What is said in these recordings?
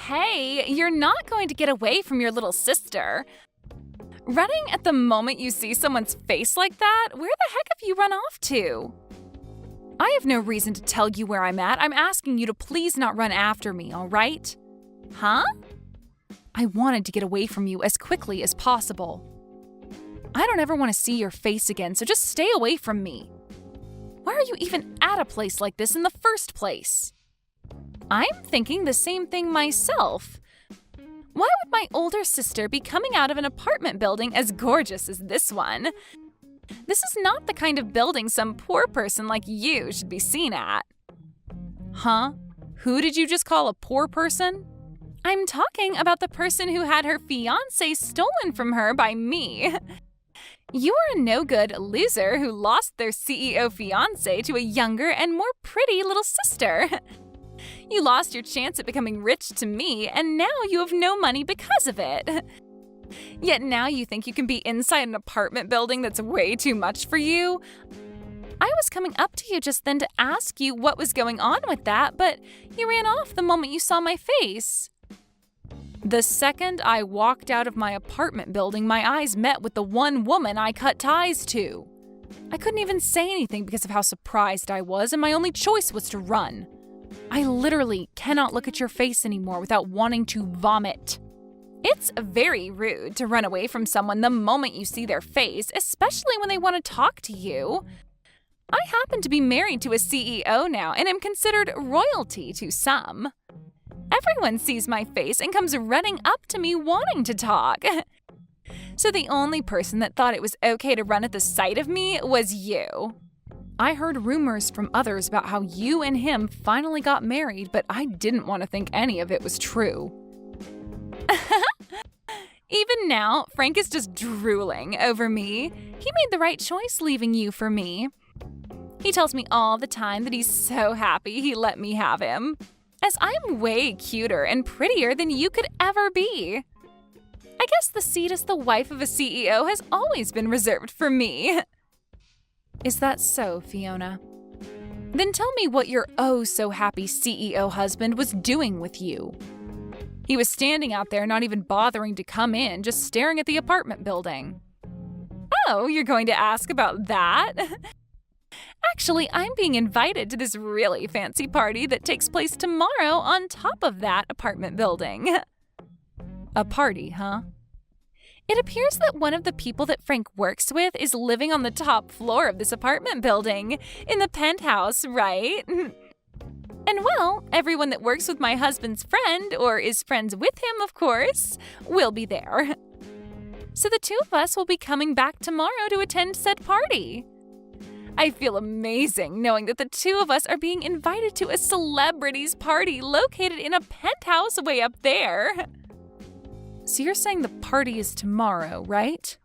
Hey, you're not going to get away from your little sister. Running at the moment you see someone's face like that? Where the heck have you run off to? I have no reason to tell you where I'm at. I'm asking you to please not run after me, all right? Huh? I wanted to get away from you as quickly as possible. I don't ever want to see your face again, so just stay away from me. Why are you even at a place like this in the first place? I'm thinking the same thing myself. Why would my older sister be coming out of an apartment building as gorgeous as this one? This is not the kind of building some poor person like you should be seen at. Huh? Who did you just call a poor person? I'm talking about the person who had her fiancé stolen from her by me. You are a no-good loser who lost their CEO fiancé to a younger and more pretty little sister. You lost your chance at becoming rich to me, and now you have no money because of it. Yet now you think you can be inside an apartment building that's way too much for you? I was coming up to you just then to ask you what was going on with that, but you ran off the moment you saw my face. The second I walked out of my apartment building, my eyes met with the one woman I cut ties to. I couldn't even say anything because of how surprised I was, and my only choice was to run. I literally cannot look at your face anymore without wanting to vomit. It's very rude to run away from someone the moment you see their face, especially when they want to talk to you. I happen to be married to a CEO now and am considered royalty to some. Everyone sees my face and comes running up to me wanting to talk. So the only person that thought it was okay to run at the sight of me was you. I heard rumors from others about how you and him finally got married, but I didn't want to think any of it was true. Even now, Frank is just drooling over me. He made the right choice leaving you for me. He tells me all the time that he's so happy he let me have him, as I'm way cuter and prettier than you could ever be. I guess the seat as the wife of a CEO has always been reserved for me. Is that so, Fiona? Then tell me what your oh-so-happy CEO husband was doing with you. He was standing out there not even bothering to come in, just staring at the apartment building. Oh, you're going to ask about that? Actually, I'm being invited to this really fancy party that takes place tomorrow on top of that apartment building. A party, huh? It appears that one of the people that Frank works with is living on the top floor of this apartment building, in the penthouse, right? And well, everyone that works with my husband's friend, or is friends with him, of course, will be there. So the two of us will be coming back tomorrow to attend said party. I feel amazing knowing that the two of us are being invited to a celebrity's party located in a penthouse way up there. So you're saying the party is tomorrow, right?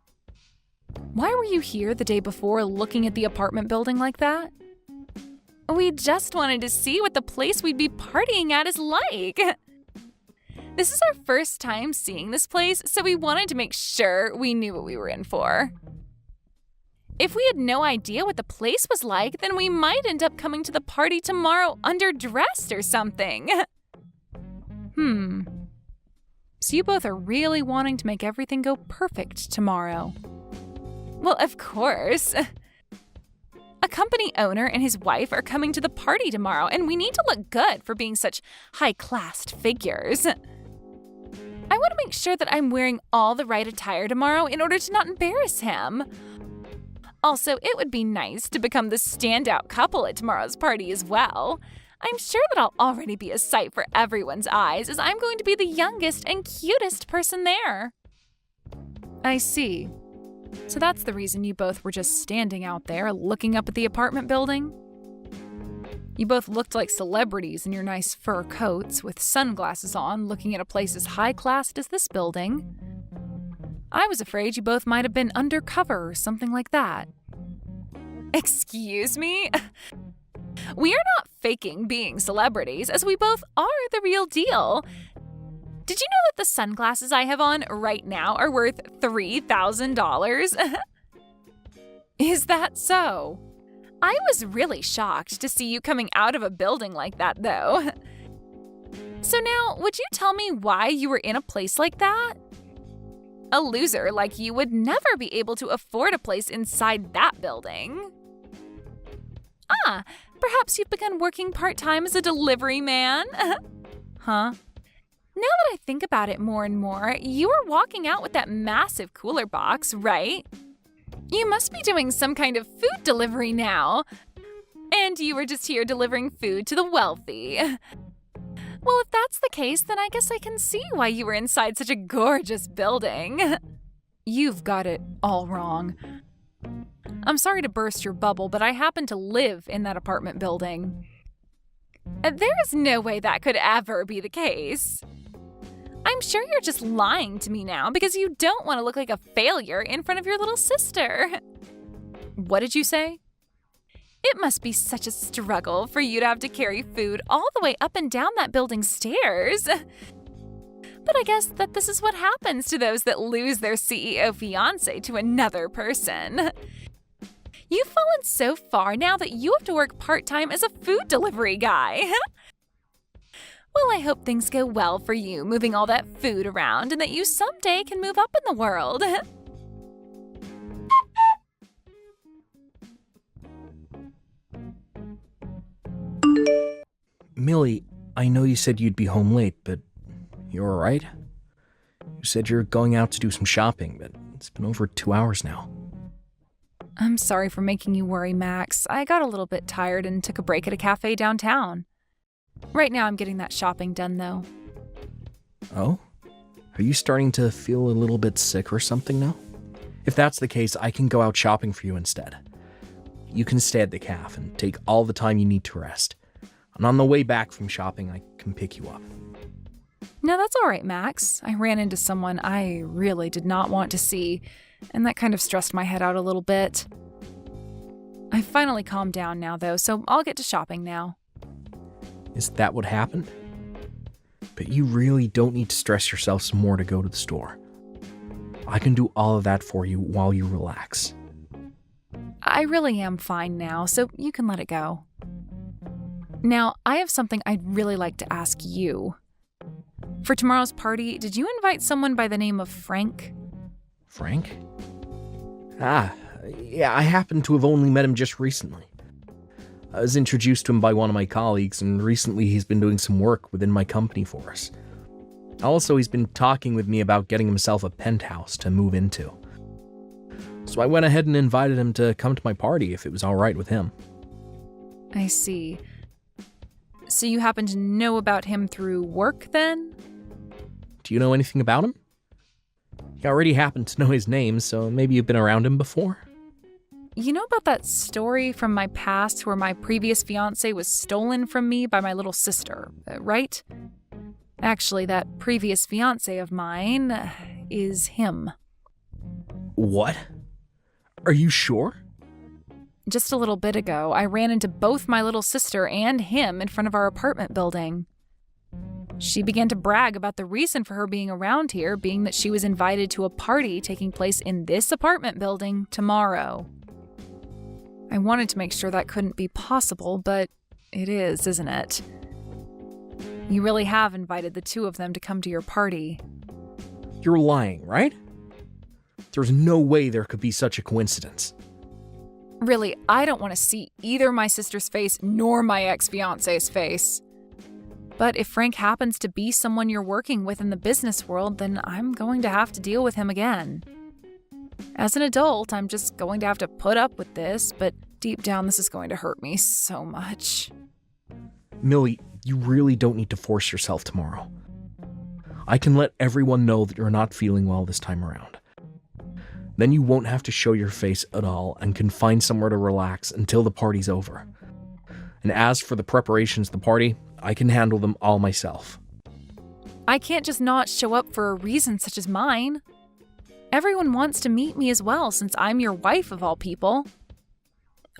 Why were you here the day before looking at the apartment building like that? We just wanted to see what the place we'd be partying at is like. This is our first time seeing this place, so we wanted to make sure we knew what we were in for. If we had no idea what the place was like, then we might end up coming to the party tomorrow underdressed or something. So you both are really wanting to make everything go perfect tomorrow. Well, of course. A company owner and his wife are coming to the party tomorrow, and we need to look good for being such high-class figures. I want to make sure that I'm wearing all the right attire tomorrow in order to not embarrass him. Also, it would be nice to become the standout couple at tomorrow's party as well. I'm sure that I'll already be a sight for everyone's eyes, as I'm going to be the youngest and cutest person there. I see. So that's the reason you both were just standing out there looking up at the apartment building? You both looked like celebrities in your nice fur coats with sunglasses on, looking at a place as high-classed as this building. I was afraid you both might have been undercover or something like that. Excuse me? We are not faking being celebrities, as we both are the real deal. Did you know that the sunglasses I have on right now are worth $3,000? Is that so? I was really shocked to see you coming out of a building like that, though. So now, would you tell me why you were in a place like that? A loser like you would never be able to afford a place inside that building. Ah, perhaps you've begun working part-time as a delivery man? Huh? Now that I think about it more and more, you were walking out with that massive cooler box, right? You must be doing some kind of food delivery now. And you were just here delivering food to the wealthy. Well, if that's the case, then I guess I can see why you were inside such a gorgeous building. You've got it all wrong. I'm sorry to burst your bubble, but I happen to live in that apartment building. There is no way that could ever be the case. I'm sure you're just lying to me now because you don't want to look like a failure in front of your little sister. What did you say? It must be such a struggle for you to have to carry food all the way up and down that building's stairs. But I guess that this is what happens to those that lose their CEO fiancé to another person. You've fallen so far now that you have to work part-time as a food delivery guy. Well, I hope things go well for you moving all that food around and that you someday can move up in the world. Millie, I know you said you'd be home late, but you're all right? You said you're going out to do some shopping, but it's been over 2 hours now. I'm sorry for making you worry, Max. I got a little bit tired and took a break at a cafe downtown. Right now I'm getting that shopping done, though. Oh? Are you starting to feel a little bit sick or something now? If that's the case, I can go out shopping for you instead. You can stay at the cafe and take all the time you need to rest. And on the way back from shopping, I can pick you up. No, that's all right, Max. I ran into someone I really did not want to see, and that kind of stressed my head out a little bit. I finally calmed down now, though, so I'll get to shopping now. Is that what happened? But you really don't need to stress yourself some more to go to the store. I can do all of that for you while you relax. I really am fine now, so you can let it go. Now, I have something I'd really like to ask you. For tomorrow's party, did you invite someone by the name of Frank? Frank? Yeah, I happen to have only met him just recently. I was introduced to him by one of my colleagues, and recently he's been doing some work within my company for us. Also, he's been talking with me about getting himself a penthouse to move into. So I went ahead and invited him to come to my party if it was all right with him. I see. So you happen to know about him through work, then? Do you know anything about him? You already happen to know his name, so maybe you've been around him before? You know about that story from my past where my previous fiancé was stolen from me by my little sister, right? Actually, that previous fiancé of mine is him. What? Are you sure? Just a little bit ago, I ran into both my little sister and him in front of our apartment building. She began to brag about the reason for her being around here being that she was invited to a party taking place in this apartment building tomorrow. I wanted to make sure that couldn't be possible, but it is, isn't it? You really have invited the two of them to come to your party. You're lying, right? There's no way there could be such a coincidence. Really, I don't want to see either my sister's face nor my ex-fiancé's face. But if Frank happens to be someone you're working with in the business world, then I'm going to have to deal with him again. As an adult, I'm just going to have to put up with this, but deep down this is going to hurt me so much. Millie, you really don't need to force yourself tomorrow. I can let everyone know that you're not feeling well this time around. Then you won't have to show your face at all and can find somewhere to relax until the party's over. And as for the preparations of the party, I can handle them all myself. I can't just not show up for a reason such as mine. Everyone wants to meet me as well since I'm your wife of all people.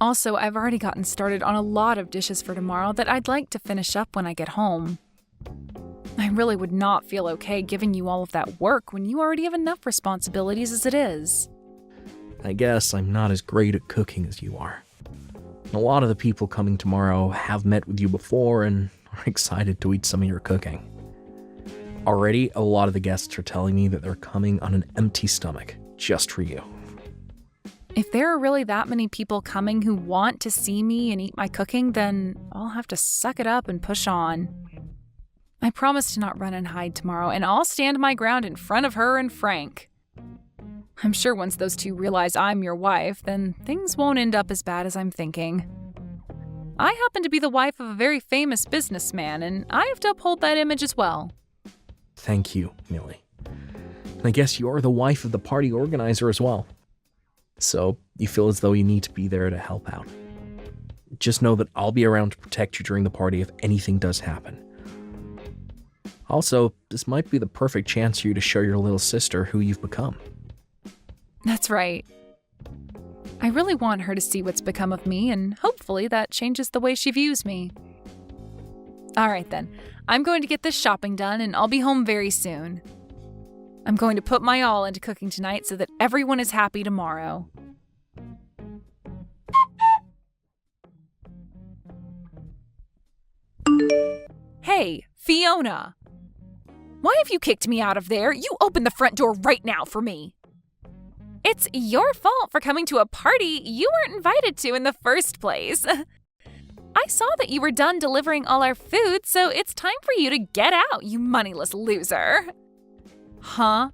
Also, I've already gotten started on a lot of dishes for tomorrow that I'd like to finish up when I get home. I really would not feel okay giving you all of that work when you already have enough responsibilities as it is. I guess I'm not as great at cooking as you are. A lot of the people coming tomorrow have met with you before and are excited to eat some of your cooking. Already, a lot of the guests are telling me that they're coming on an empty stomach, just for you. If there are really that many people coming who want to see me and eat my cooking, then I'll have to suck it up and push on. I promise to not run and hide tomorrow, and I'll stand my ground in front of her and Frank. I'm sure once those two realize I'm your wife, then things won't end up as bad as I'm thinking. I happen to be the wife of a very famous businessman, and I have to uphold that image as well. Thank you, Millie. And I guess you're the wife of the party organizer as well. So you feel as though you need to be there to help out. Just know that I'll be around to protect you during the party if anything does happen. Also, this might be the perfect chance for you to show your little sister who you've become. That's right. I really want her to see what's become of me, and hopefully that changes the way she views me. All right then, I'm going to get this shopping done and I'll be home very soon. I'm going to put my all into cooking tonight so that everyone is happy tomorrow. Hey, Fiona! Why have you kicked me out of there? You open the front door right now for me. It's your fault for coming to a party you weren't invited to in the first place. I saw that you were done delivering all our food, so it's time for you to get out, you moneyless loser. Huh?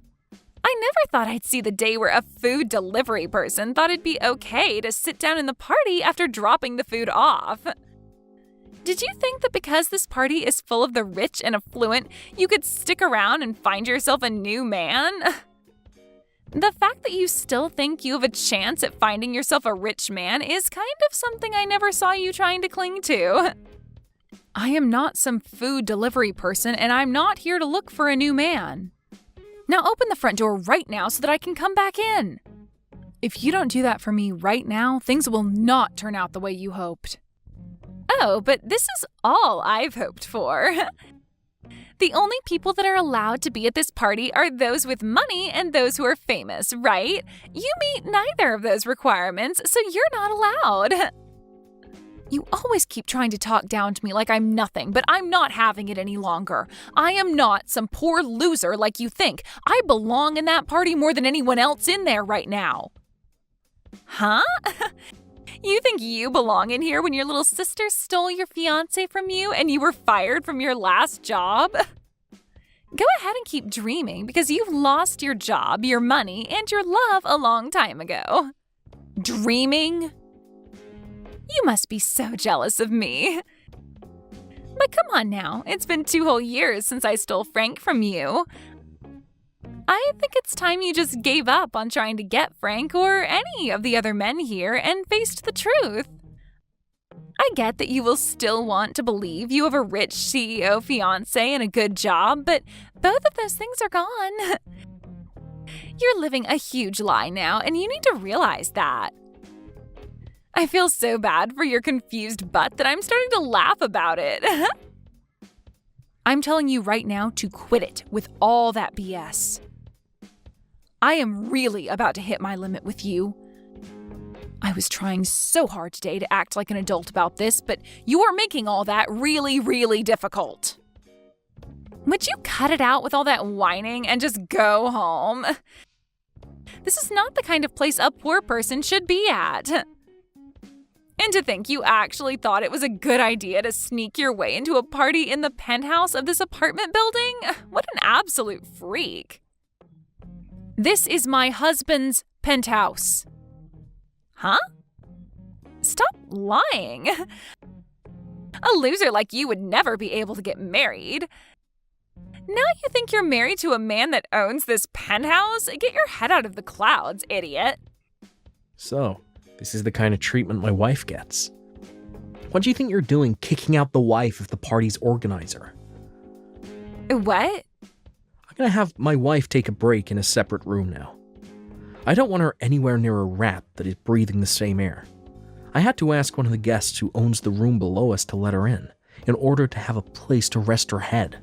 I never thought I'd see the day where a food delivery person thought it'd be okay to sit down in the party after dropping the food off. Did you think that because this party is full of the rich and affluent, you could stick around and find yourself a new man? The fact that you still think you have a chance at finding yourself a rich man is kind of something I never saw you trying to cling to. I am not some food delivery person, and I'm not here to look for a new man. Now open the front door right now so that I can come back in. If you don't do that for me right now, things will not turn out the way you hoped. Oh, but this is all I've hoped for. The only people that are allowed to be at this party are those with money and those who are famous, right? You meet neither of those requirements, so you're not allowed. You always keep trying to talk down to me like I'm nothing, but I'm not having it any longer. I am not some poor loser like you think. I belong in that party more than anyone else in there right now. Huh? You think you belong in here when your little sister stole your fiancé from you and you were fired from your last job? Go ahead and keep dreaming because you've lost your job, your money, and your love a long time ago. Dreaming? You must be so jealous of me. But come on now, it's been 2 whole years since I stole Frank from you. I think it's time you just gave up on trying to get Frank or any of the other men here and faced the truth. I get that you will still want to believe you have a rich CEO fiancé and a good job, but both of those things are gone. You're living a huge lie now, and you need to realize that. I feel so bad for your confused butt that I'm starting to laugh about it. I'm telling you right now to quit it with all that BS. I am really about to hit my limit with you. I was trying so hard today to act like an adult about this, but you are making all that really, really difficult. Would you cut it out with all that whining and just go home? This is not the kind of place a poor person should be at. And to think you actually thought it was a good idea to sneak your way into a party in the penthouse of this apartment building? What an absolute freak. This is my husband's penthouse. Huh? Stop lying. A loser like you would never be able to get married. Now you think you're married to a man that owns this penthouse? Get your head out of the clouds, idiot. So, this is the kind of treatment my wife gets. What do you think you're doing kicking out the wife of the party's organizer? What? I'm gonna have my wife take a break in a separate room now. I don't want her anywhere near a rat that is breathing the same air. I had to ask one of the guests who owns the room below us to let her in order to have a place to rest her head.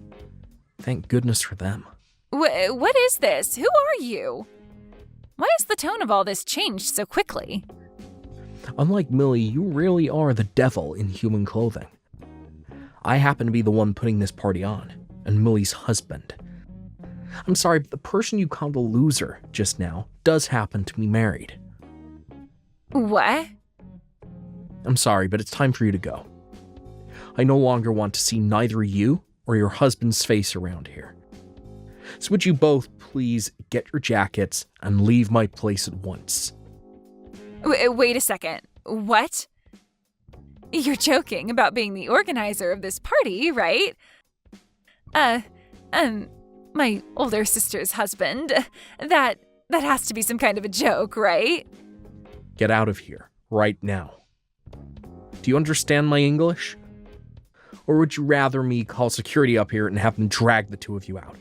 Thank goodness for them. What is this? Who are you? Why has the tone of all this changed so quickly? Unlike Millie, you really are the devil in human clothing. I happen to be the one putting this party on, and Millie's husband. I'm sorry, but the person you called a loser just now does happen to be married. What? I'm sorry, but it's time for you to go. I no longer want to see neither you or your husband's face around here. So would you both please get your jackets and leave my place at once? Wait a second. What? You're joking about being the organizer of this party, right? My older sister's husband. That has to be some kind of a joke, right? Get out of here, right now. Do you understand my English? Or would you rather me call security up here and have them drag the two of you out?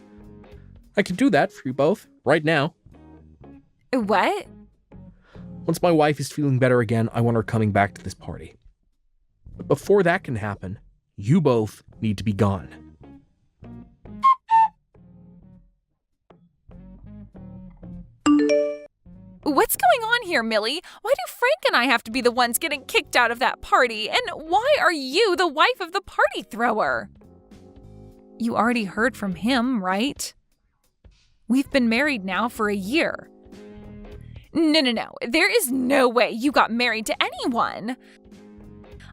I can do that for you both, right now. What? Once my wife is feeling better again, I want her coming back to this party. But before that can happen, you both need to be gone. What's going on here, Millie? Why do Frank and I have to be the ones getting kicked out of that party? And why are you the wife of the party thrower? You already heard from him, right? We've been married now for a year. No. There is no way you got married to anyone.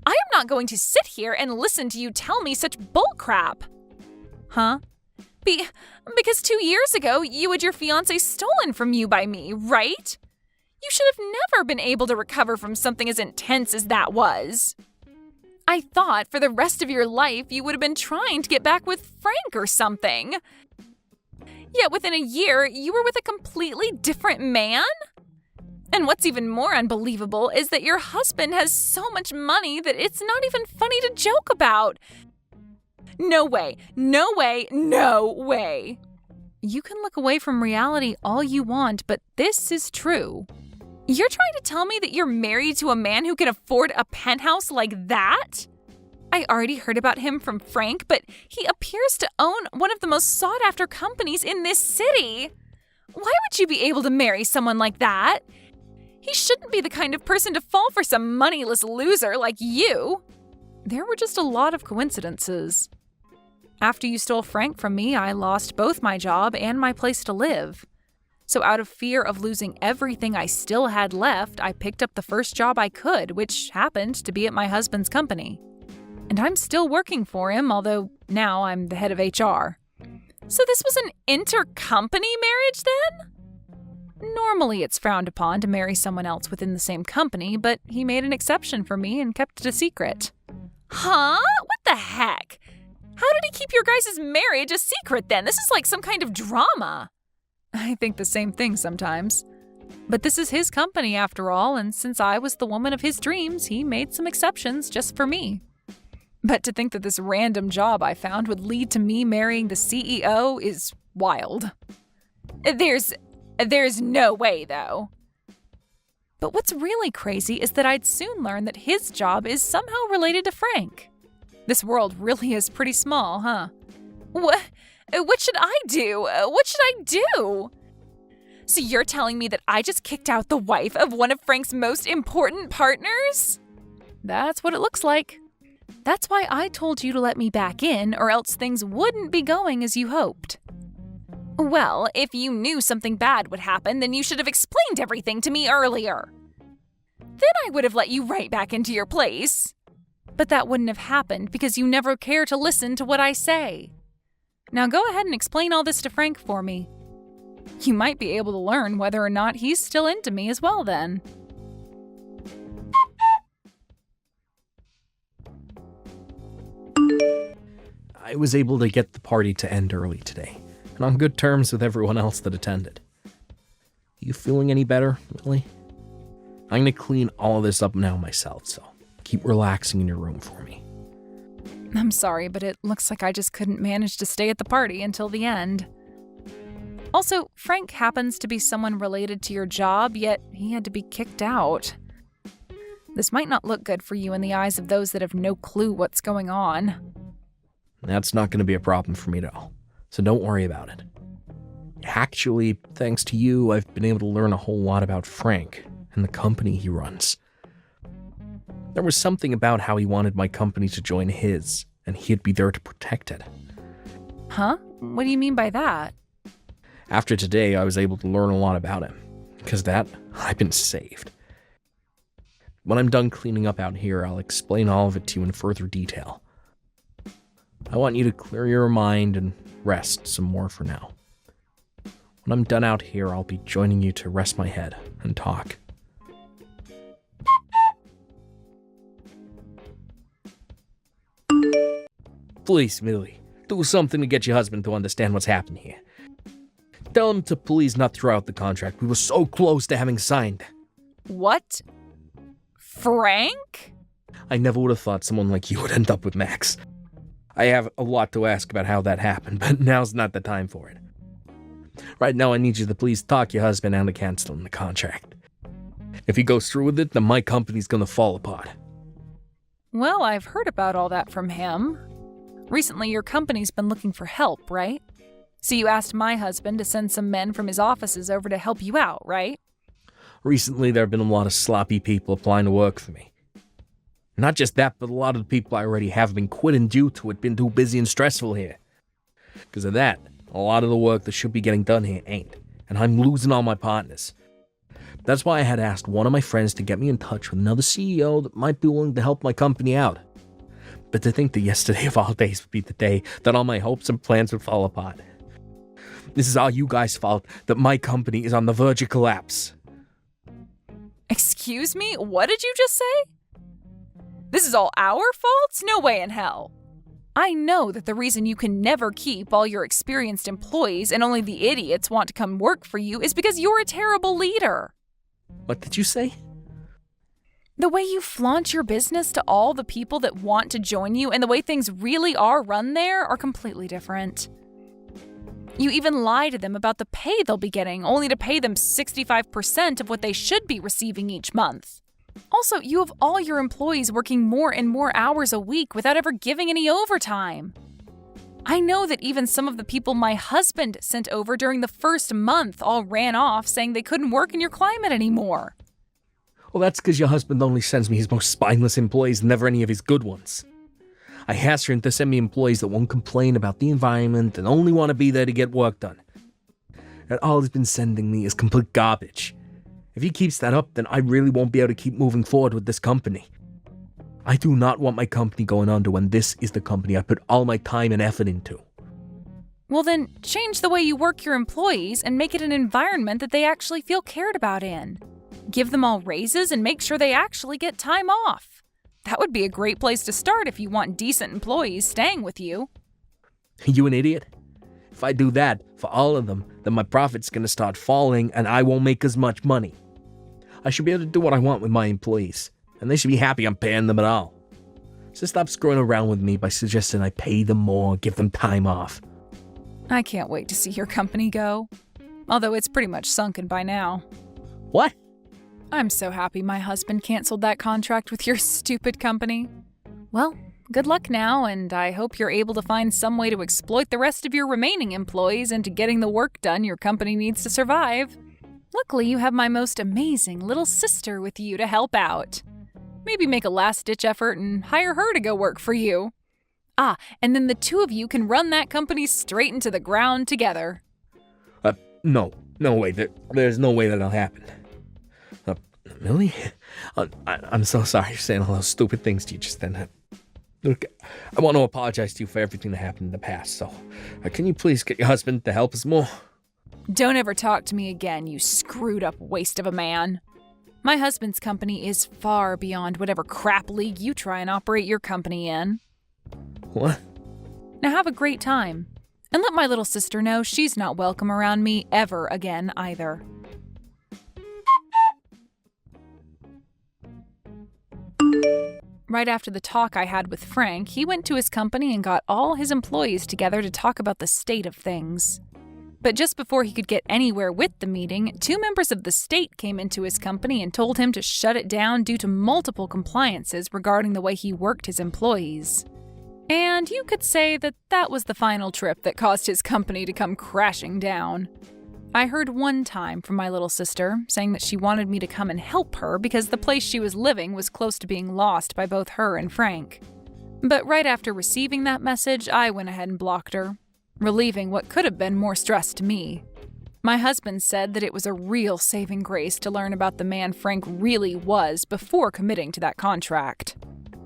I am not going to sit here and listen to you tell me such bullcrap. Huh? Because 2 years ago, you had your fiancé stolen from you by me, right? You should have never been able to recover from something as intense as that was. I thought for the rest of your life you would have been trying to get back with Frank or something. Yet within a year, you were with a completely different man? And what's even more unbelievable is that your husband has so much money that it's not even funny to joke about. No way. You can look away from reality all you want, but this is true. You're trying to tell me that you're married to a man who can afford a penthouse like that? I already heard about him from Frank, but he appears to own one of the most sought-after companies in this city. Why would you be able to marry someone like that? He shouldn't be the kind of person to fall for some moneyless loser like you. There were just a lot of coincidences. After you stole Frank from me, I lost both my job and my place to live. So out of fear of losing everything I still had left, I picked up the first job I could, which happened to be at my husband's company. And I'm still working for him, although now I'm the head of HR. So this was an intercompany marriage then? Normally it's frowned upon to marry someone else within the same company, but he made an exception for me and kept it a secret. Huh? What the heck? How did he keep your guys' marriage a secret then? This is like some kind of drama. I think the same thing sometimes. But this is his company after all, and since I was the woman of his dreams, he made some exceptions just for me. But to think that this random job I found would lead to me marrying the CEO is wild. There's no way, though. But what's really crazy is that I'd soon learn that his job is somehow related to Frank. This world really is pretty small, huh? What should I do? What should I do? So you're telling me that I just kicked out the wife of one of Frank's most important partners? That's what it looks like. That's why I told you to let me back in, or else things wouldn't be going as you hoped. Well, if you knew something bad would happen, then you should have explained everything to me earlier. Then I would have let you right back into your place. But that wouldn't have happened because you never care to listen to what I say. Now go ahead and explain all this to Frank for me. You might be able to learn whether or not he's still into me as well then. I was able to get the party to end early today, and on good terms with everyone else that attended. You feeling any better, Lily? I'm going to clean all of this up now myself, so keep relaxing in your room for me. I'm sorry, but it looks like I just couldn't manage to stay at the party until the end. Also, Frank happens to be someone related to your job, yet he had to be kicked out. This might not look good for you in the eyes of those that have no clue what's going on. That's not going to be a problem for me at all, so don't worry about it. Actually, thanks to you, I've been able to learn a whole lot about Frank and the company he runs. There was something about how he wanted my company to join his, and he'd be there to protect it. Huh? What do you mean by that? After today, I was able to learn a lot about him. Because that, I've been saved. When I'm done cleaning up out here, I'll explain all of it to you in further detail. I want you to clear your mind and rest some more for now. When I'm done out here, I'll be joining you to rest my head and talk. Please, Millie, do something to get your husband to understand what's happened here. Tell him to please not throw out the contract. We were so close to having signed. What? Frank? I never would have thought someone like you would end up with Max. I have a lot to ask about how that happened, but now's not the time for it. Right now, I need you to please talk your husband out of canceling the contract. If he goes through with it, then my company's gonna fall apart. Well, I've heard about all that from him. Recently, your company's been looking for help, right? So you asked my husband to send some men from his offices over to help you out, right? Recently, there have been a lot of sloppy people applying to work for me. Not just that, but a lot of the people I already have been quitting due to it being too busy and stressful here. Because of that, a lot of the work that should be getting done here ain't, and I'm losing all my partners. That's why I had asked one of my friends to get me in touch with another CEO that might be willing to help my company out. But to think that yesterday of all days would be the day that all my hopes and plans would fall apart. This is all you guys' fault that my company is on the verge of collapse. Excuse me? What did you just say? This is all our fault? No way in hell. I know that the reason you can never keep all your experienced employees and only the idiots want to come work for you is because you're a terrible leader. What did you say? The way you flaunt your business to all the people that want to join you and the way things really are run there are completely different. You even lie to them about the pay they'll be getting, only to pay them 65% of what they should be receiving each month. Also, you have all your employees working more and more hours a week without ever giving any overtime. I know that even some of the people my husband sent over during the first month all ran off saying they couldn't work in your climate anymore. Well, that's because your husband only sends me his most spineless employees, never any of his good ones. I asked him to send me employees that won't complain about the environment and only want to be there to get work done. And all he's been sending me is complete garbage. If he keeps that up, then I really won't be able to keep moving forward with this company. I do not want my company going under when this is the company I put all my time and effort into. Well then, change the way you work your employees and make it an environment that they actually feel cared about in. Give them all raises and make sure they actually get time off. That would be a great place to start if you want decent employees staying with you. You an idiot? If I do that for all of them, then my profit's gonna start falling and I won't make as much money. I should be able to do what I want with my employees, and they should be happy I'm paying them at all. So stop screwing around with me by suggesting I pay them more, give them time off. I can't wait to see your company go. Although it's pretty much sunken by now. What? I'm so happy my husband canceled that contract with your stupid company. Well, good luck now, and I hope you're able to find some way to exploit the rest of your remaining employees into getting the work done your company needs to survive. Luckily, you have my most amazing little sister with you to help out. Maybe make a last-ditch effort and hire her to go work for you. Ah, and then the two of you can run that company straight into the ground together. No way. There's no way that'll happen. Millie? I'm so sorry for saying all those stupid things to you just then. Look, I want to apologize to you for everything that happened in the past, so can you please get your husband to help us more? Don't ever talk to me again, you screwed-up waste of a man. My husband's company is far beyond whatever crap league you try and operate your company in. What? Now have a great time. And let my little sister know she's not welcome around me ever again either. Right after the talk I had with Frank, he went to his company and got all his employees together to talk about the state of things. But just before he could get anywhere with the meeting, 2 members of the state came into his company and told him to shut it down due to multiple compliances regarding the way he worked his employees. And you could say that that was the final trip that caused his company to come crashing down. I heard one time from my little sister saying that she wanted me to come and help her because the place she was living was close to being lost by both her and Frank. But right after receiving that message, I went ahead and blocked her, relieving what could have been more stress to me. My husband said that it was a real saving grace to learn about the man Frank really was before committing to that contract.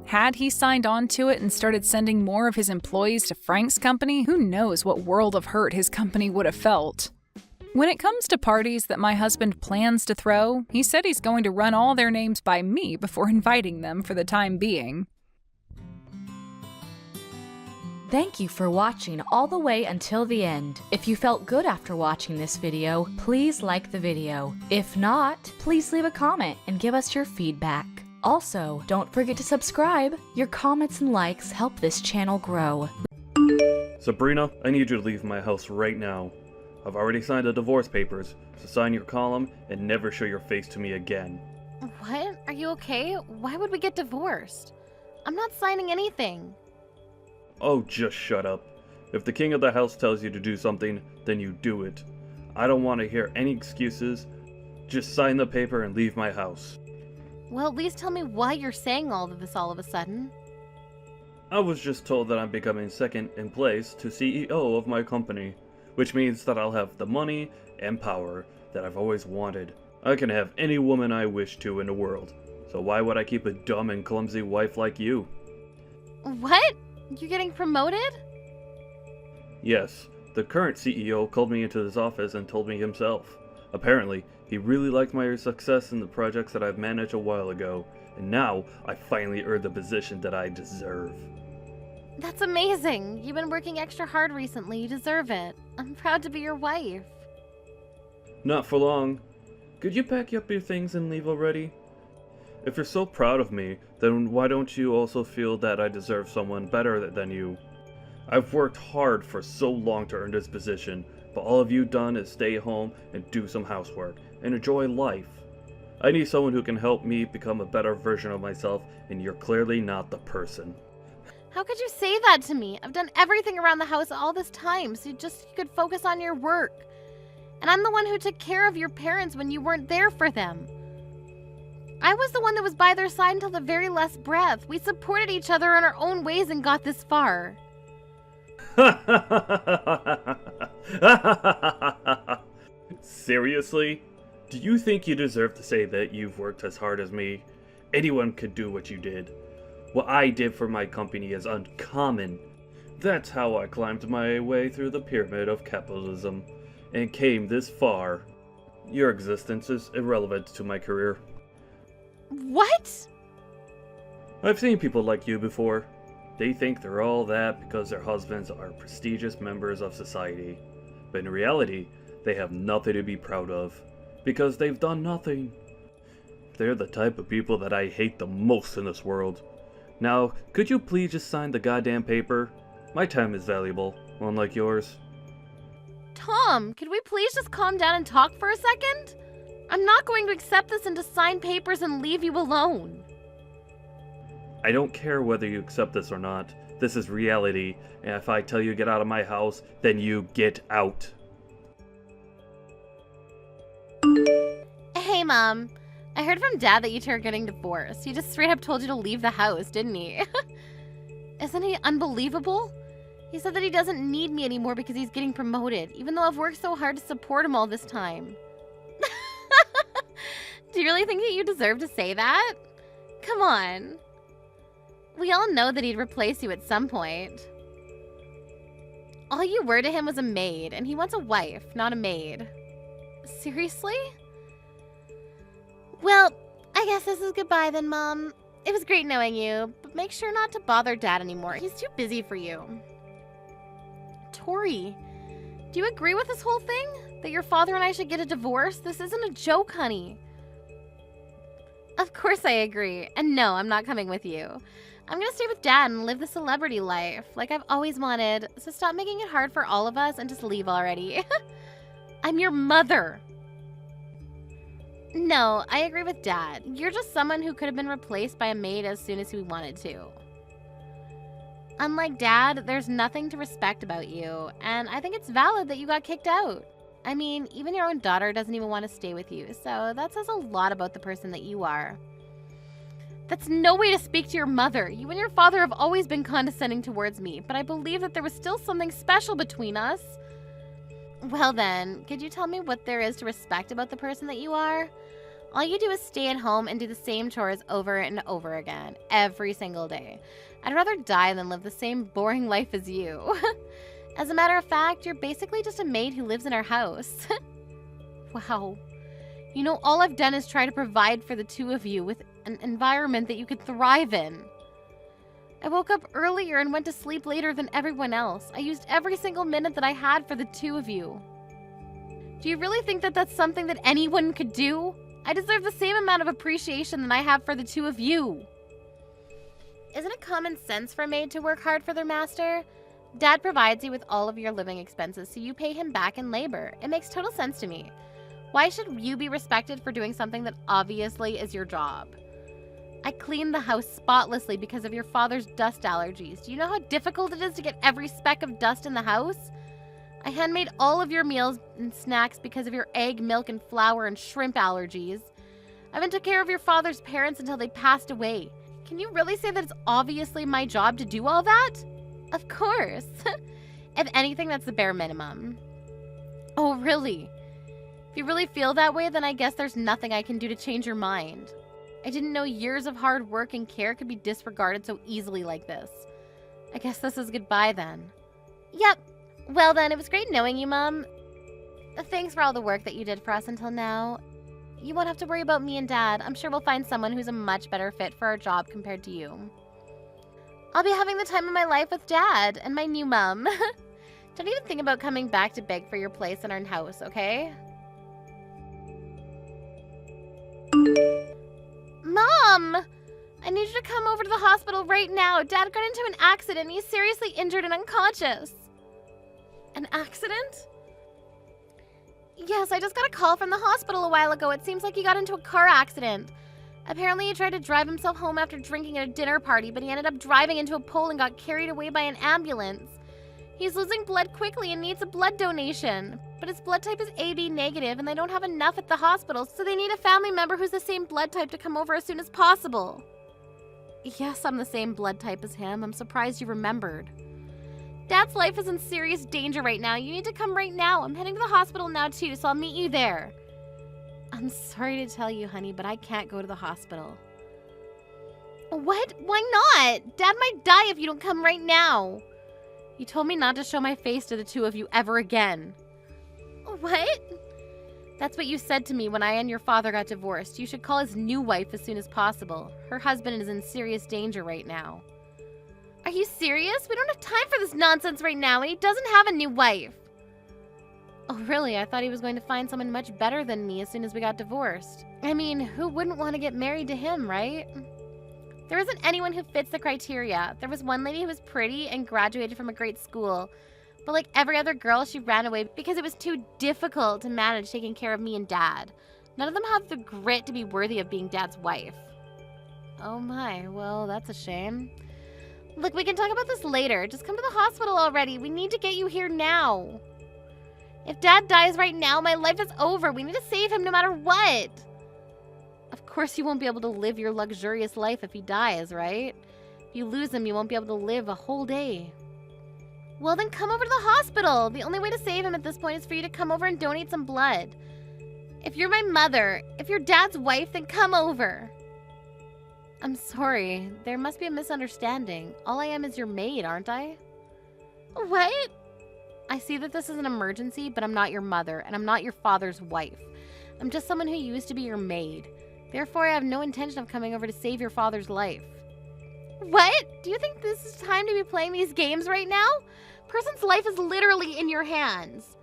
Had he signed on to it and started sending more of his employees to Frank's company, who knows what world of hurt his company would have felt. When it comes to parties that my husband plans to throw, he said he's going to run all their names by me before inviting them for the time being. Thank you for watching all the way until the end. If you felt good after watching this video, please like the video. If not, please leave a comment and give us your feedback. Also, don't forget to subscribe. Your comments and likes help this channel grow. Sabrina, I need you to leave my house right now. I've already signed the divorce papers, so sign your column and never show your face to me again. What? Are you okay? Why would we get divorced? I'm not signing anything. Oh, just shut up. If the king of the house tells you to do something, then you do it. I don't want to hear any excuses. Just sign the paper and leave my house. Well, at least tell me why you're saying all of this all of a sudden. I was just told that I'm becoming second in place to CEO of my company, which means that I'll have the money and power that I've always wanted. I can have any woman I wish to in the world, so why would I keep a dumb and clumsy wife like you? What? You're getting promoted? Yes, the current CEO called me into his office and told me himself. Apparently, he really liked my success in the projects that I've managed a while ago, and now I finally earned the position that I deserve. That's amazing. You've been working extra hard recently. You deserve it. I'm proud to be your wife. Not for long. Could you pack up your things and leave already? If you're so proud of me, then why don't you also feel that I deserve someone better than you? I've worked hard for so long to earn this position, but all of you done is stay home and do some housework and enjoy life. I need someone who can help me become a better version of myself, and you're clearly not the person. How could you say that to me? I've done everything around the house all this time, so you could focus on your work. And I'm the one who took care of your parents when you weren't there for them. I was the one that was by their side until the very last breath. We supported each other in our own ways and got this far. Seriously? Do you think you deserve to say that you've worked as hard as me? Anyone could do what you did. What I did for my company is uncommon. That's how I climbed my way through the pyramid of capitalism and came this far. Your existence is irrelevant to my career. What? I've seen people like you before. They think they're all that because their husbands are prestigious members of society. But in reality, they have nothing to be proud of, because they've done nothing. They're the type of people that I hate the most in this world. Now, could you please just sign the goddamn paper? My time is valuable, unlike yours. Tom, could we please just calm down and talk for a second? I'm not going to accept this and to sign papers and leave you alone. I don't care whether you accept this or not. This is reality, and if I tell you to get out of my house, then you get out. Hey, Mom. I heard from Dad that you two are getting divorced. He just straight up told you to leave the house, didn't he? Isn't he unbelievable? He said that he doesn't need me anymore because he's getting promoted, even though I've worked so hard to support him all this time. Do you really think that you deserve to say that? Come on. We all know that he'd replace you at some point. All you were to him was a maid, and he wants a wife, not a maid. Seriously? Well, I guess this is goodbye then, Mom. It was great knowing you, but make sure not to bother Dad anymore. He's too busy for you. Tori, do you agree with this whole thing? That your father and I should get a divorce? This isn't a joke, honey. Of course I agree. And no, I'm not coming with you. I'm gonna stay with Dad and live the celebrity life, like I've always wanted, so stop making it hard for all of us and just leave already. I'm your mother. No, I agree with Dad. You're just someone who could have been replaced by a maid as soon as we wanted to. Unlike Dad, there's nothing to respect about you, and I think it's valid that you got kicked out. I mean, even your own daughter doesn't even want to stay with you, so that says a lot about the person that you are. That's no way to speak to your mother. You and your father have always been condescending towards me, but I believe that there was still something special between us. Well then, could you tell me what there is to respect about the person that you are? All you do is stay at home and do the same chores over and over again, every single day. I'd rather die than live the same boring life as you. As a matter of fact, you're basically just a maid who lives in our house. Wow. You know, all I've done is try to provide for the two of you with an environment that you could thrive in. I woke up earlier and went to sleep later than everyone else. I used every single minute that I had for the two of you. Do you really think that that's something that anyone could do? I deserve the same amount of appreciation that I have for the two of you. Isn't it common sense for a maid to work hard for their master? Dad provides you with all of your living expenses, so you pay him back in labor. It makes total sense to me. Why should you be respected for doing something that obviously is your job? I cleaned the house spotlessly because of your father's dust allergies. Do you know how difficult it is to get every speck of dust in the house? I handmade all of your meals and snacks because of your egg, milk, and flour and shrimp allergies. I even took care of your father's parents until they passed away. Can you really say that it's obviously my job to do all that? Of course. If anything, that's the bare minimum. Oh, really? If you really feel that way, then I guess there's nothing I can do to change your mind. I didn't know years of hard work and care could be disregarded so easily like this. I guess this is goodbye then. Yep. Well then, it was great knowing you, Mom. Thanks for all the work that you did for us until now. You won't have to worry about me and Dad. I'm sure we'll find someone who's a much better fit for our job compared to you. I'll be having the time of my life with Dad and my new mom. Don't even think about coming back to beg for your place in our house, okay? Mom! I need you to come over to the hospital right now. Dad got into an accident. He's seriously injured and unconscious. An accident? Yes, I just got a call from the hospital a while ago. It seems like he got into a car accident. Apparently he tried to drive himself home after drinking at a dinner party, but he ended up driving into a pole and got carried away by an ambulance. He's losing blood quickly and needs a blood donation. But his blood type is AB negative and they don't have enough at the hospital, so they need a family member who's the same blood type to come over as soon as possible. Yes, I'm the same blood type as him. I'm surprised you remembered. Dad's life is in serious danger right now. You need to come right now. I'm heading to the hospital now too, so I'll meet you there. I'm sorry to tell you, honey, but I can't go to the hospital. What? Why not? Dad might die if you don't come right now. You told me not to show my face to the two of you ever again. What? That's what you said to me when I and your father got divorced. You should call his new wife as soon as possible. Her husband is in serious danger right now. Are you serious? We don't have time for this nonsense right now, and he doesn't have a new wife. Oh, really? I thought he was going to find someone much better than me as soon as we got divorced. I mean, who wouldn't want to get married to him, right? There isn't anyone who fits the criteria. There was one lady who was pretty and graduated from a great school. But like every other girl, she ran away because it was too difficult to manage taking care of me and Dad. None of them have the grit to be worthy of being Dad's wife. Oh my, well, that's a shame. Look, we can talk about this later. Just come to the hospital already. We need to get you here now. If Dad dies right now, my life is over. We need to save him no matter what. Of course you won't be able to live your luxurious life if he dies, right? If you lose him, you won't be able to live a whole day. Well, then come over to the hospital. The only way to save him at this point is for you to come over and donate some blood. If you're my mother, if you're Dad's wife, then come over. I'm sorry. There must be a misunderstanding. All I am is your maid, aren't I? What? I see that this is an emergency, but I'm not your mother, and I'm not your father's wife. I'm just someone who used to be your maid. Therefore, I have no intention of coming over to save your father's life. What? Do you think this is time to be playing these games right now? Person's life is literally in your hands.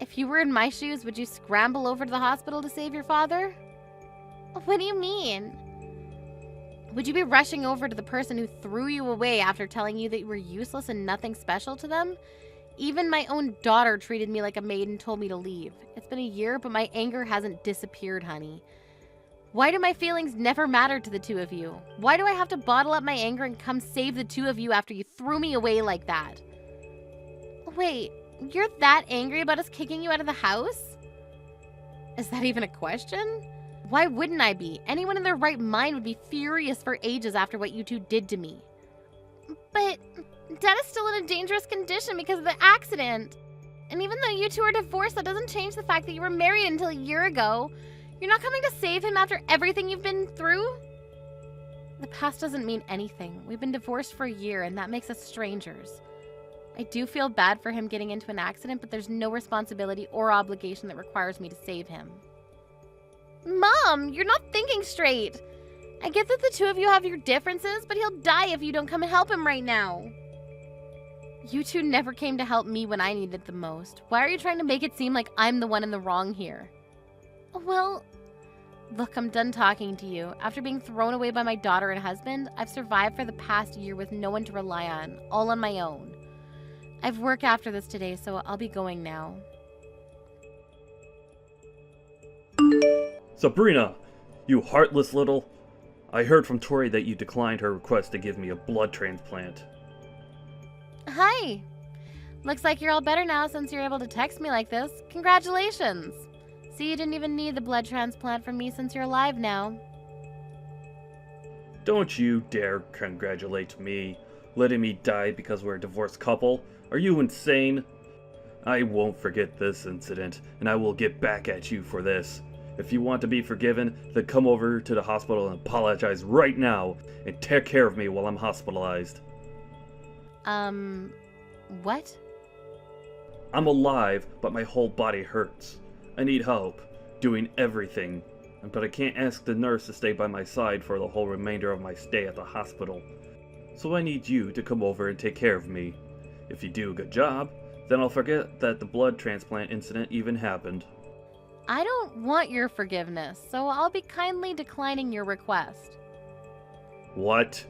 If you were in my shoes, would you scramble over to the hospital to save your father? What do you mean? Would you be rushing over to the person who threw you away after telling you that you were useless and nothing special to them? Even my own daughter treated me like a maid and told me to leave. It's been a year, but my anger hasn't disappeared, honey. Why do my feelings never matter to the two of you? Why do I have to bottle up my anger and come save the two of you after you threw me away like that? Wait, you're that angry about us kicking you out of the house? Is that even a question? Why wouldn't I be? Anyone in their right mind would be furious for ages after what you two did to me. But Dad is still in a dangerous condition because of the accident. And even though you two are divorced, that doesn't change the fact that you were married until a year ago. You're not coming to save him after everything you've been through? The past doesn't mean anything. We've been divorced for a year, and that makes us strangers. I do feel bad for him getting into an accident, but there's no responsibility or obligation that requires me to save him. Mom, you're not thinking straight. I get that the two of you have your differences, but he'll die if you don't come and help him right now. You two never came to help me when I needed the most. Why are you trying to make it seem like I'm the one in the wrong here? Well, look, I'm done talking to you. After being thrown away by my daughter and husband, I've survived for the past year with no one to rely on, all on my own. I've work after this today, so I'll be going now. Sabrina, you heartless little... I heard from Tori that you declined her request to give me a blood transplant. Hi. Looks like you're all better now since you're able to text me like this. Congratulations. See, you didn't even need the blood transplant from me since you're alive now. Don't you dare congratulate me, letting me die because we're a divorced couple. Are you insane? I won't forget this incident, and I will get back at you for this. If you want to be forgiven, then come over to the hospital and apologize right now, and take care of me while I'm hospitalized. What? I'm alive, but my whole body hurts. I need help, doing everything, but I can't ask the nurse to stay by my side for the whole remainder of my stay at the hospital. So I need you to come over and take care of me. If you do a good job, then I'll forget that the blood transplant incident even happened. I don't want your forgiveness, so I'll be kindly declining your request. What?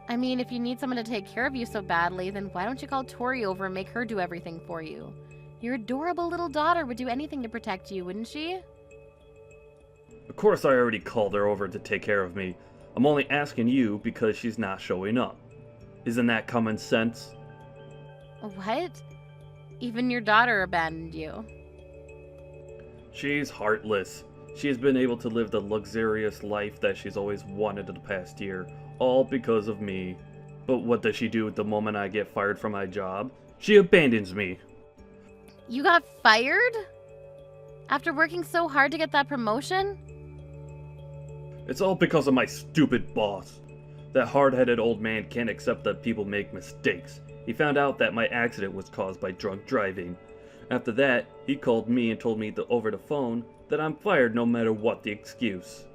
I mean, if you need someone to take care of you so badly, then why don't you call Tori over and make her do everything for you? Your adorable little daughter would do anything to protect you, wouldn't she? Of course I already called her over to take care of me. I'm only asking you because she's not showing up. Isn't that common sense? What? Even your daughter abandoned you. She's heartless. She has been able to live the luxurious life that she's always wanted in the past year, all because of me. But what does she do the moment I get fired from my job? She abandons me. You got fired? After working so hard to get that promotion? It's all because of my stupid boss. That hard-headed old man can't accept that people make mistakes. He found out that my accident was caused by drunk driving. After that, he called me and told me over the phone that I'm fired no matter what the excuse.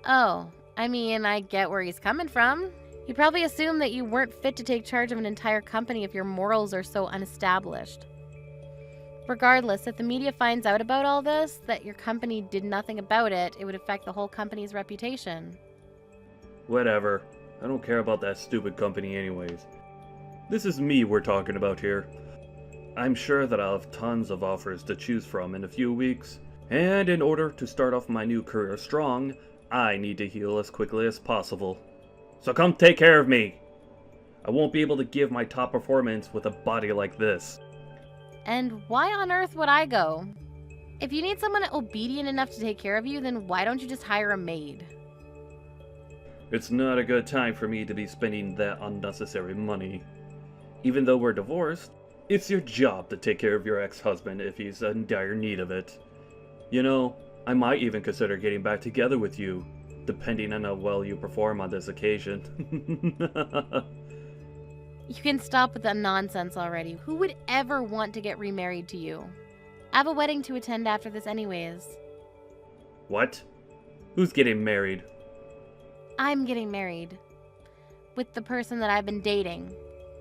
Oh, I mean, I get where he's coming from. He probably assumed that you weren't fit to take charge of an entire company if your morals are so unestablished. Regardless, if the media finds out about all this, that your company did nothing about it, it would affect the whole company's reputation. Whatever. I don't care about that stupid company anyways. This is me we're talking about here. I'm sure that I'll have tons of offers to choose from in a few weeks. And in order to start off my new career strong, I need to heal as quickly as possible. So come take care of me! I won't be able to give my top performance with a body like this. And why on earth would I go? If you need someone obedient enough to take care of you, then why don't you just hire a maid? It's not a good time for me to be spending that unnecessary money. Even though we're divorced, it's your job to take care of your ex-husband if he's in dire need of it. You know, I might even consider getting back together with you, depending on how well you perform on this occasion. You can stop with that nonsense already. Who would ever want to get remarried to you? I have a wedding to attend after this anyways. What? Who's getting married? I'm getting married. With the person that I've been dating.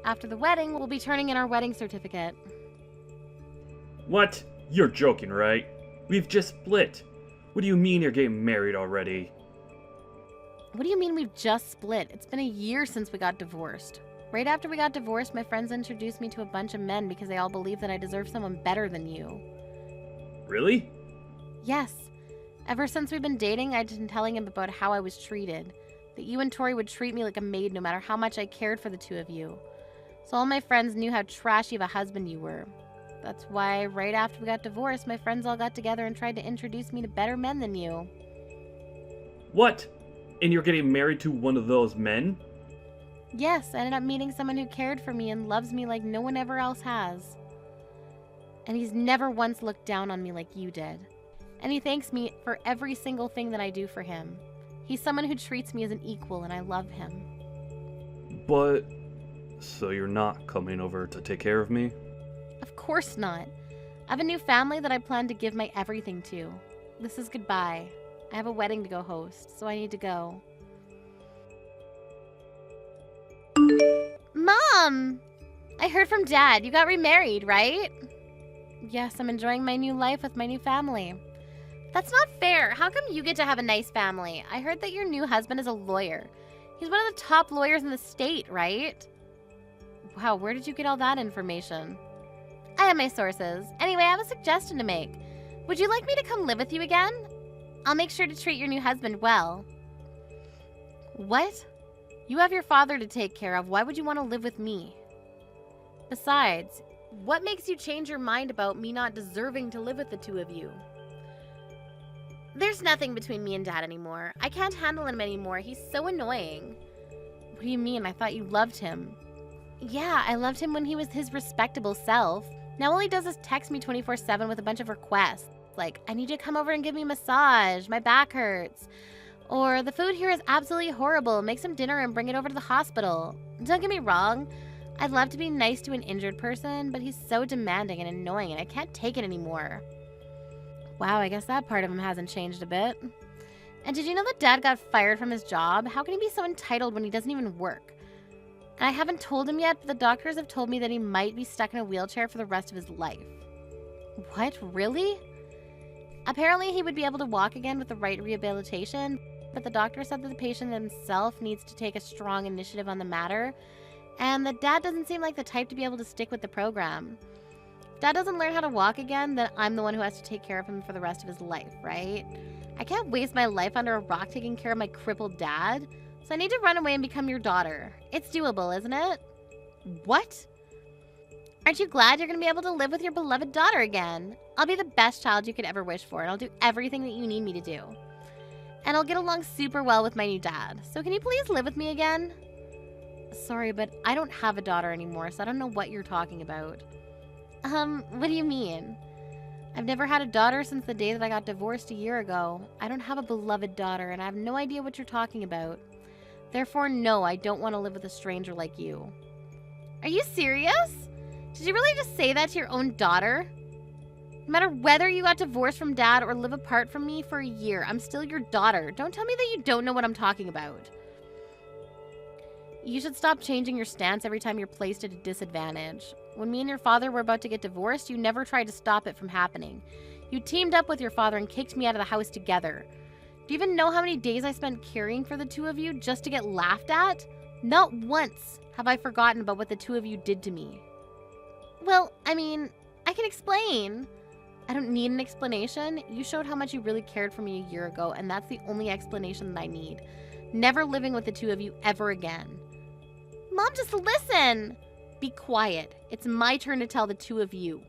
After the wedding, we'll be turning in our wedding certificate. What? You're joking, right? We've just split. What do you mean you're getting married already? What do you mean we've just split? It's been a year since we got divorced. Right after we got divorced, my friends introduced me to a bunch of men because they all believe that I deserve someone better than you. Really? Yes. Ever since we've been dating, I've been telling him about how I was treated. That you and Tori would treat me like a maid no matter how much I cared for the two of you. So all my friends knew how trashy of a husband you were. That's why right after we got divorced, my friends all got together and tried to introduce me to better men than you. What? And you're getting married to one of those men? Yes, I ended up meeting someone who cared for me and loves me like no one ever else has. And he's never once looked down on me like you did. And he thanks me for every single thing that I do for him. He's someone who treats me as an equal, and I love him. But... so you're not coming over to take care of me? Of course not. I have a new family that I plan to give my everything to. This is goodbye. I have a wedding to go host, so I need to go. Mom! I heard from Dad. You got remarried, right? Yes, I'm enjoying my new life with my new family. That's not fair. How come you get to have a nice family? I heard that your new husband is a lawyer. He's one of the top lawyers in the state, right? Wow, where did you get all that information? I have my sources. Anyway, I have a suggestion to make. Would you like me to come live with you again? I'll make sure to treat your new husband well. What? You have your father to take care of. Why would you want to live with me? Besides, what makes you change your mind about me not deserving to live with the two of you? There's nothing between me and Dad anymore. I can't handle him anymore. He's so annoying. What do you mean? I thought you loved him. Yeah, I loved him when he was his respectable self. Now all he does is text me 24/7 with a bunch of requests. Like, I need you to come over and give me a massage. My back hurts. Or, the food here is absolutely horrible. Make some dinner and bring it over to the hospital. Don't get me wrong. I'd love to be nice to an injured person, but he's so demanding and annoying and I can't take it anymore. Wow, I guess that part of him hasn't changed a bit. And did you know that Dad got fired from his job? How can he be so entitled when he doesn't even work? And I haven't told him yet, but the doctors have told me that he might be stuck in a wheelchair for the rest of his life. What? Really? Apparently he would be able to walk again with the right rehabilitation, but the doctor said that the patient himself needs to take a strong initiative on the matter, and that Dad doesn't seem like the type to be able to stick with the program. If Dad doesn't learn how to walk again, then I'm the one who has to take care of him for the rest of his life, right? I can't waste my life under a rock taking care of my crippled dad, so I need to run away and become your daughter. It's doable, isn't it? What? Aren't you glad you're going to be able to live with your beloved daughter again? I'll be the best child you could ever wish for, and I'll do everything that you need me to do. And I'll get along super well with my new dad. So can you please live with me again? Sorry, but I don't have a daughter anymore, so I don't know what you're talking about. What do you mean? I've never had a daughter since the day that I got divorced a year ago. I don't have a beloved daughter, and I have no idea what you're talking about. Therefore, no, I don't want to live with a stranger like you. Are you serious? Did you really just say that to your own daughter? No matter whether you got divorced from Dad or live apart from me for a year, I'm still your daughter. Don't tell me that you don't know what I'm talking about. You should stop changing your stance every time you're placed at a disadvantage. When me and your father were about to get divorced, you never tried to stop it from happening. You teamed up with your father and kicked me out of the house together. Do you even know how many days I spent caring for the two of you just to get laughed at? Not once have I forgotten about what the two of you did to me. Well, I mean, I can explain. I don't need an explanation. You showed how much you really cared for me a year ago, and that's the only explanation that I need. Never living with the two of you ever again. Mom, just listen. Be quiet. It's my turn to tell the two of you.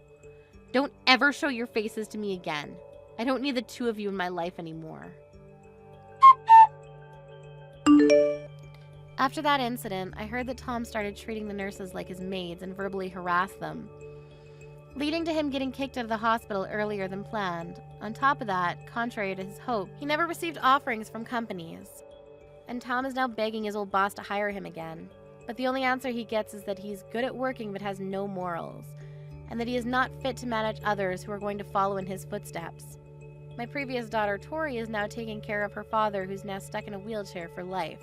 Don't ever show your faces to me again. I don't need the two of you in my life anymore. After that incident, I heard that Tom started treating the nurses like his maids and verbally harassed them, leading to him getting kicked out of the hospital earlier than planned. On top of that, contrary to his hope, he never received offerings from companies. And Tom is now begging his old boss to hire him again. But the only answer he gets is that he's good at working but has no morals, and that he is not fit to manage others who are going to follow in his footsteps. My previous daughter, Tori, is now taking care of her father, who's now stuck in a wheelchair for life.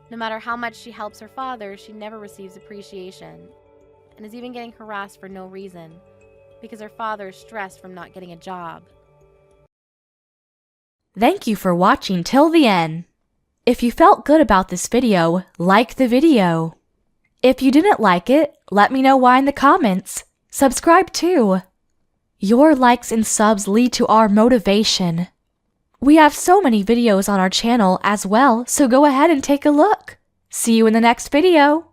No matter how much she helps her father, she never receives appreciation, and is even getting harassed for no reason, because her father is stressed from not getting a job. Thank you for watching till the end. If you felt good about this video, like the video. If you didn't like it, let me know why in the comments. Subscribe too. Your likes and subs lead to our motivation. We have so many videos on our channel as well, so go ahead and take a look. See you in the next video.